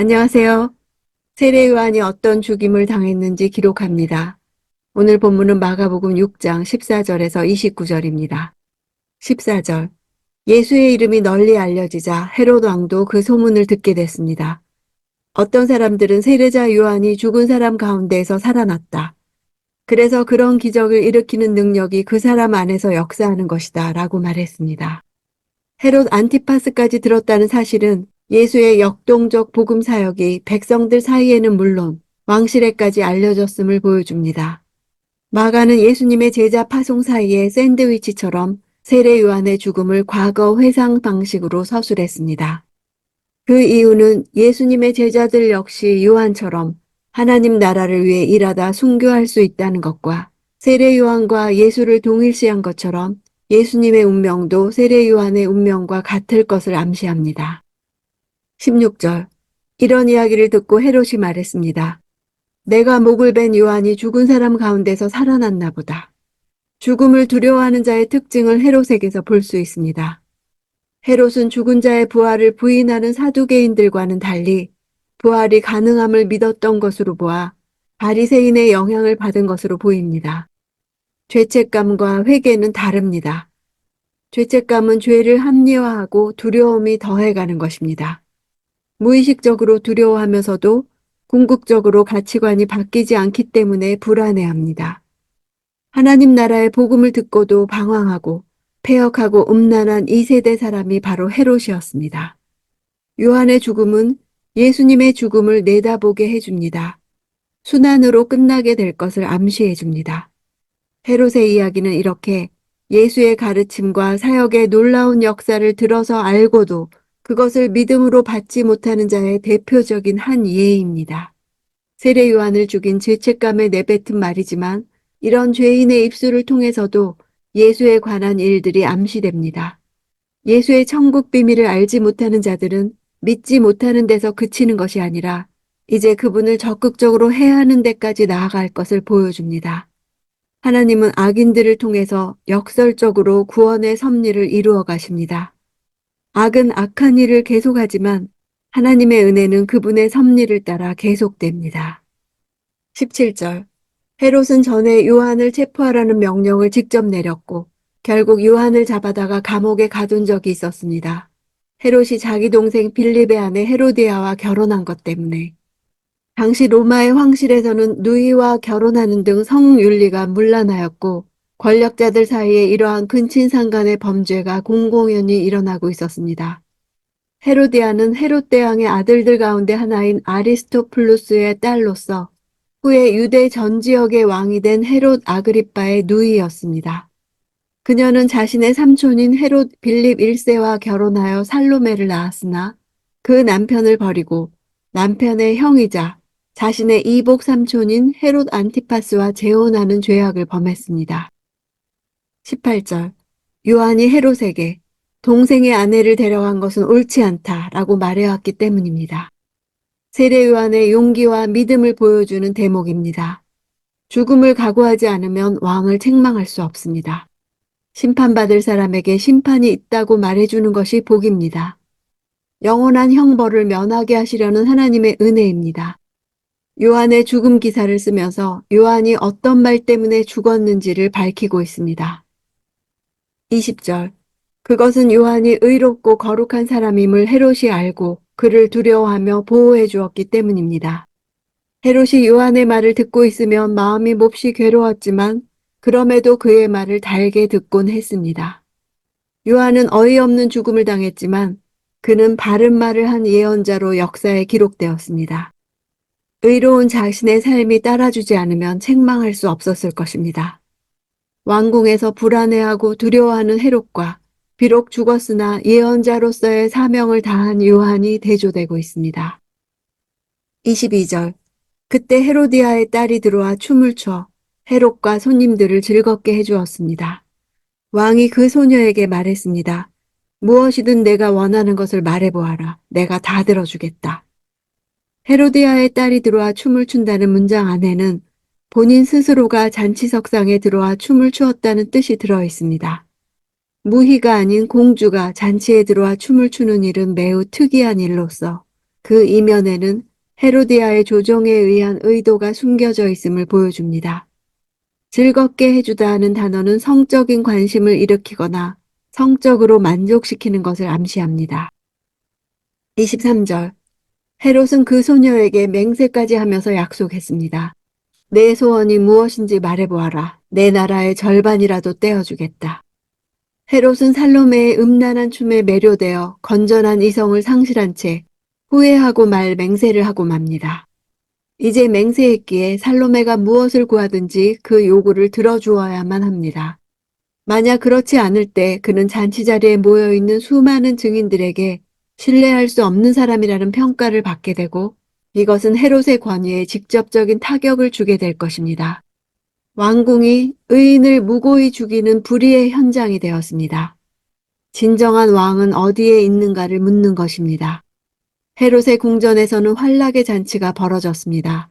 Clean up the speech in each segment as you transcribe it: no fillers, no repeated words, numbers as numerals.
안녕하세요. 세례 요한이 어떤 죽임을 당했는지 기록합니다. 오늘 본문은 마가복음 6장 14절에서 29절입니다. 14절. 예수의 이름이 널리 알려지자 헤롯 왕도 그 소문을 듣게 됐습니다. 어떤 사람들은 세례자 요한이 죽은 사람 가운데에서 살아났다. 그래서 그런 기적을 일으키는 능력이 그 사람 안에서 역사하는 것이다 라고 말했습니다. 헤롯 안티파스까지 들었다는 사실은 예수의 역동적 복음 사역이 백성들 사이에는 물론 왕실에까지 알려졌음을 보여줍니다. 마가는 예수님의 제자 파송 사이에 샌드위치처럼 세례 요한의 죽음을 과거 회상 방식으로 서술했습니다. 그 이유는 예수님의 제자들 역시 요한처럼 하나님 나라를 위해 일하다 순교할 수 있다는 것과 세례 요한과 예수를 동일시한 것처럼 예수님의 운명도 세례 요한의 운명과 같을 것을 암시합니다. 16절. 이런 이야기를 듣고 헤롯이 말했습니다. 내가 목을 벤 요한이 죽은 사람 가운데서 살아났나 보다. 죽음을 두려워하는 자의 특징을 헤롯에게서 볼 수 있습니다. 헤롯은 죽은 자의 부활을 부인하는 사두개인들과는 달리 부활이 가능함을 믿었던 것으로 보아 바리새인의 영향을 받은 것으로 보입니다. 죄책감과 회개는 다릅니다. 죄책감은 죄를 합리화하고 두려움이 더해가는 것입니다. 무의식적으로 두려워하면서도 궁극적으로 가치관이 바뀌지 않기 때문에 불안해합니다. 하나님 나라의 복음을 듣고도 방황하고 패역하고 음란한 이 세대 사람이 바로 헤롯이었습니다. 요한의 죽음은 예수님의 죽음을 내다보게 해줍니다. 순환으로 끝나게 될 것을 암시해 줍니다. 헤롯의 이야기는 이렇게 예수의 가르침과 사역의 놀라운 역사를 들어서 알고도 그것을 믿음으로 받지 못하는 자의 대표적인 한 예입니다. 세례 요한을 죽인 죄책감에 내뱉은 말이지만 이런 죄인의 입술을 통해서도 예수에 관한 일들이 암시됩니다. 예수의 천국 비밀을 알지 못하는 자들은 믿지 못하는 데서 그치는 것이 아니라 이제 그분을 적극적으로 해하는 데까지 나아갈 것을 보여줍니다. 하나님은 악인들을 통해서 역설적으로 구원의 섭리를 이루어 가십니다. 악은 악한 일을 계속하지만 하나님의 은혜는 그분의 섭리를 따라 계속됩니다. 17절. 헤롯은 전에 요한을 체포하라는 명령을 직접 내렸고 결국 요한을 잡아다가 감옥에 가둔 적이 있었습니다. 헤롯이 자기 동생 빌립의 아내 헤로디아와 결혼한 것 때문에. 당시 로마의 황실에서는 누이와 결혼하는 등 성윤리가 문란하였고 권력자들 사이에 이러한 근친상간의 범죄가 공공연히 일어나고 있었습니다. 헤로디아는 헤롯 대왕의 아들들 가운데 하나인 아리스토플루스의 딸로서 후에 유대 전 지역의 왕이 된 헤롯 아그리빠의 누이였습니다. 그녀는 자신의 삼촌인 헤롯 빌립 1세와 결혼하여 살로메를 낳았으나 그 남편을 버리고 남편의 형이자 자신의 이복 삼촌인 헤롯 안티파스와 재혼하는 죄악을 범했습니다. 18절. 요한이 헤롯에게 동생의 아내를 데려간 것은 옳지 않다라고 말해왔기 때문입니다. 세례 요한의 용기와 믿음을 보여주는 대목입니다. 죽음을 각오하지 않으면 왕을 책망할 수 없습니다. 심판받을 사람에게 심판이 있다고 말해주는 것이 복입니다. 영원한 형벌을 면하게 하시려는 하나님의 은혜입니다. 요한의 죽음 기사를 쓰면서 요한이 어떤 말 때문에 죽었는지를 밝히고 있습니다. 20절. 그것은 요한이 의롭고 거룩한 사람임을 헤롯이 알고 그를 두려워하며 보호해 주었기 때문입니다. 헤롯이 요한의 말을 듣고 있으면 마음이 몹시 괴로웠지만 그럼에도 그의 말을 달게 듣곤 했습니다. 요한은 어이없는 죽음을 당했지만 그는 바른 말을 한 예언자로 역사에 기록되었습니다. 의로운 자신의 삶이 따라주지 않으면 책망할 수 없었을 것입니다. 왕궁에서 불안해하고 두려워하는 헤롯과 비록 죽었으나 예언자로서의 사명을 다한 요한이 대조되고 있습니다. 22절. 그때 헤로디아의 딸이 들어와 춤을 춰 헤롯과 손님들을 즐겁게 해주었습니다. 왕이 그 소녀에게 말했습니다. 무엇이든 내가 원하는 것을 말해보아라. 내가 다 들어주겠다. 헤로디아의 딸이 들어와 춤을 춘다는 문장 안에는 본인 스스로가 잔치석상에 들어와 춤을 추었다는 뜻이 들어 있습니다. 무희가 아닌 공주가 잔치에 들어와 춤을 추는 일은 매우 특이한 일로서 그 이면에는 헤로디아의 조종에 의한 의도가 숨겨져 있음을 보여줍니다. 즐겁게 해주다 하는 단어는 성적인 관심을 일으키거나 성적으로 만족시키는 것을 암시합니다. 23절. 헤롯은 그 소녀에게 맹세까지 하면서 약속했습니다. 내 소원이 무엇인지 말해보아라. 내 나라의 절반이라도 떼어주겠다. 헤롯은 살로메의 음란한 춤에 매료되어 건전한 이성을 상실한 채 후회하고 말 맹세를 하고 맙니다. 이제 맹세했기에 살로메가 무엇을 구하든지 그 요구를 들어주어야만 합니다. 만약 그렇지 않을 때 그는 잔치 자리에 모여있는 수많은 증인들에게 신뢰할 수 없는 사람이라는 평가를 받게 되고 이것은 헤롯의 권위에 직접적인 타격을 주게 될 것입니다. 왕궁이 의인을 무고히 죽이는 불의의 현장이 되었습니다. 진정한 왕은 어디에 있는가를 묻는 것입니다. 헤롯의 궁전에서는 환락의 잔치가 벌어졌습니다.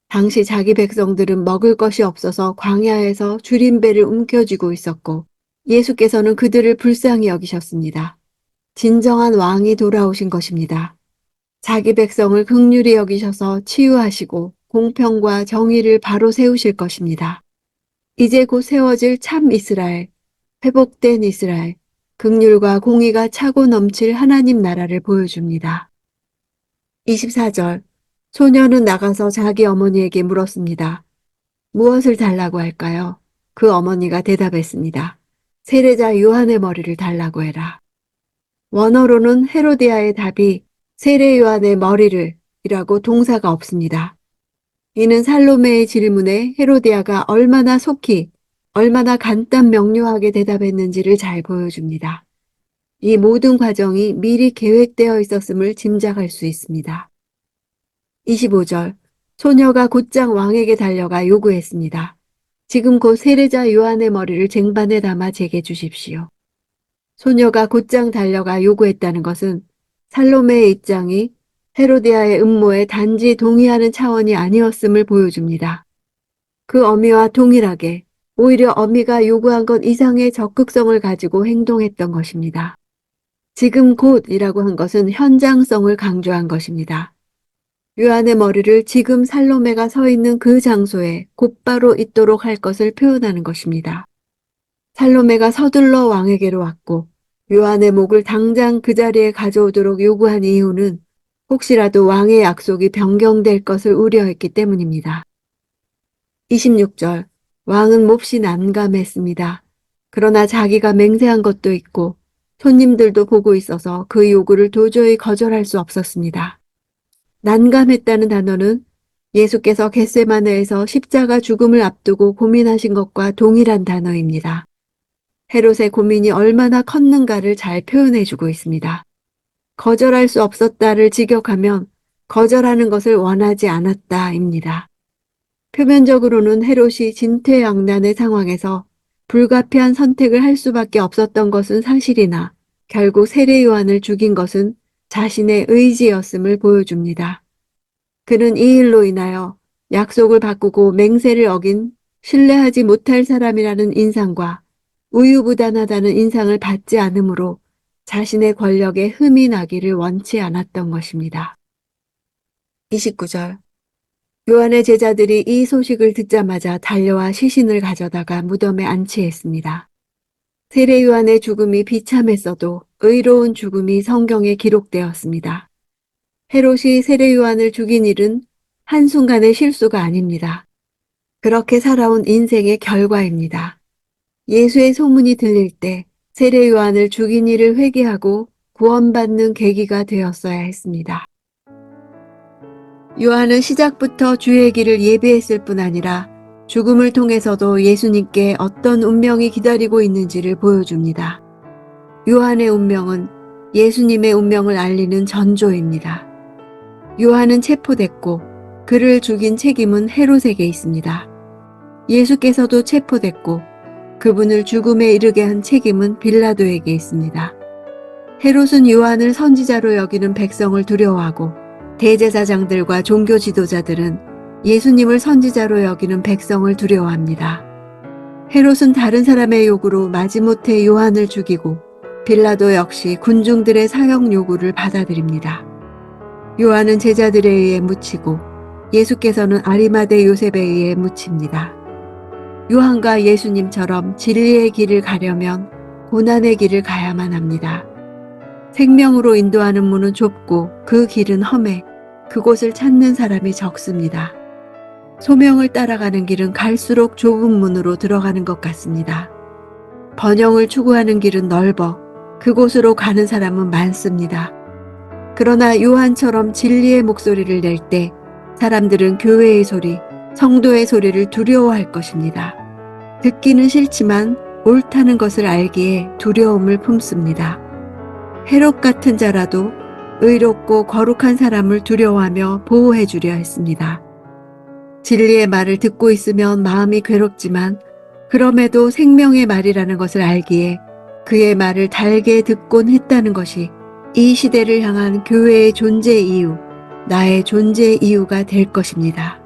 당시 자기 백성들은 먹을 것이 없어서 광야에서 줄임배를 움켜쥐고 있었고 예수께서는 그들을 불쌍히 여기셨습니다. 진정한 왕이 돌아오신 것입니다. 자기 백성을 긍휼히 여기셔서 치유하시고 공평과 정의를 바로 세우실 것입니다. 이제 곧 세워질 참 이스라엘, 회복된 이스라엘, 긍휼과 공의가 차고 넘칠 하나님 나라를 보여줍니다. 24절. 소녀는 나가서 자기 어머니에게 물었습니다. 무엇을 달라고 할까요? 그 어머니가 대답했습니다. 세례자 요한의 머리를 달라고 해라. 원어로는 헤로디아의 답이 세례 요한의 머리를 이라고 동사가 없습니다. 이는 살로메의 질문에 헤로디아가 얼마나 속히, 얼마나 간단 명료하게 대답했는지를 잘 보여줍니다. 이 모든 과정이 미리 계획되어 있었음을 짐작할 수 있습니다. 25절. 소녀가 곧장 왕에게 달려가 요구했습니다. 지금 곧 세례자 요한의 머리를 쟁반에 담아 제게 주십시오. 소녀가 곧장 달려가 요구했다는 것은 살로메의 입장이 헤로디아의 음모에 단지 동의하는 차원이 아니었음을 보여줍니다. 그 어미와 동일하게 오히려 어미가 요구한 것 이상의 적극성을 가지고 행동했던 것입니다. 지금 곧이라고 한 것은 현장성을 강조한 것입니다. 요한의 머리를 지금 살로메가 서 있는 그 장소에 곧바로 있도록 할 것을 표현하는 것입니다. 살로메가 서둘러 왕에게로 왔고 요한의 목을 당장 그 자리에 가져오도록 요구한 이유는 혹시라도 왕의 약속이 변경될 것을 우려했기 때문입니다. 26절. 왕은 몹시 난감했습니다. 그러나 자기가 맹세한 것도 있고 손님들도 보고 있어서 그 요구를 도저히 거절할 수 없었습니다. 난감했다는 단어는 예수께서 겟세마네에서 십자가 죽음을 앞두고 고민하신 것과 동일한 단어입니다. 헤롯의 고민이 얼마나 컸는가를 잘 표현해주고 있습니다. 거절할 수 없었다를 직역하면 거절하는 것을 원하지 않았다입니다. 표면적으로는 헤롯이 진퇴양난의 상황에서 불가피한 선택을 할 수밖에 없었던 것은 사실이나 결국 세례 요한을 죽인 것은 자신의 의지였음을 보여줍니다. 그는 이 일로 인하여 약속을 바꾸고 맹세를 어긴 신뢰하지 못할 사람이라는 인상과 우유부단하다는 인상을 받지 않으므로 자신의 권력에 흠이 나기를 원치 않았던 것입니다. 29절. 요한의 제자들이 이 소식을 듣자마자 달려와 시신을 가져다가 무덤에 안치했습니다. 세례 요한의 죽음이 비참했어도 의로운 죽음이 성경에 기록되었습니다. 헤롯이 세례 요한을 죽인 일은 한순간의 실수가 아닙니다. 그렇게 살아온 인생의 결과입니다. 예수의 소문이 들릴 때 세례 요한을 죽인 일을 회개하고 구원받는 계기가 되었어야 했습니다. 요한은 시작부터 주의 길을 예비했을 뿐 아니라 죽음을 통해서도 예수님께 어떤 운명이 기다리고 있는지를 보여줍니다. 요한의 운명은 예수님의 운명을 알리는 전조입니다. 요한은 체포됐고 그를 죽인 책임은 헤롯에게 있습니다. 예수께서도 체포됐고 그분을 죽음에 이르게 한 책임은 빌라도에게 있습니다. 헤롯은 요한을 선지자로 여기는 백성을 두려워하고 대제사장들과 종교 지도자들은 예수님을 선지자로 여기는 백성을 두려워합니다. 헤롯은 다른 사람의 요구로 마지못해 요한을 죽이고 빌라도 역시 군중들의 사형 요구를 받아들입니다. 요한은 제자들에 의해 묻히고 예수께서는 아리마대 요셉에 의해 묻힙니다. 요한과 예수님처럼 진리의 길을 가려면 고난의 길을 가야만 합니다. 생명으로 인도하는 문은 좁고 그 길은 험해 그곳을 찾는 사람이 적습니다. 소명을 따라가는 길은 갈수록 좁은 문으로 들어가는 것 같습니다. 번영을 추구하는 길은 넓어 그곳으로 가는 사람은 많습니다. 그러나 요한처럼 진리의 목소리를 낼 때 사람들은 교회의 소리, 성도의 소리를 두려워할 것입니다. 듣기는 싫지만 옳다는 것을 알기에 두려움을 품습니다. 헤롯 같은 자라도 의롭고 거룩한 사람을 두려워하며 보호해 주려 했습니다. 진리의 말을 듣고 있으면 마음이 괴롭지만 그럼에도 생명의 말이라는 것을 알기에 그의 말을 달게 듣곤 했다는 것이 이 시대를 향한 교회의 존재 이유, 나의 존재 이유가 될 것입니다.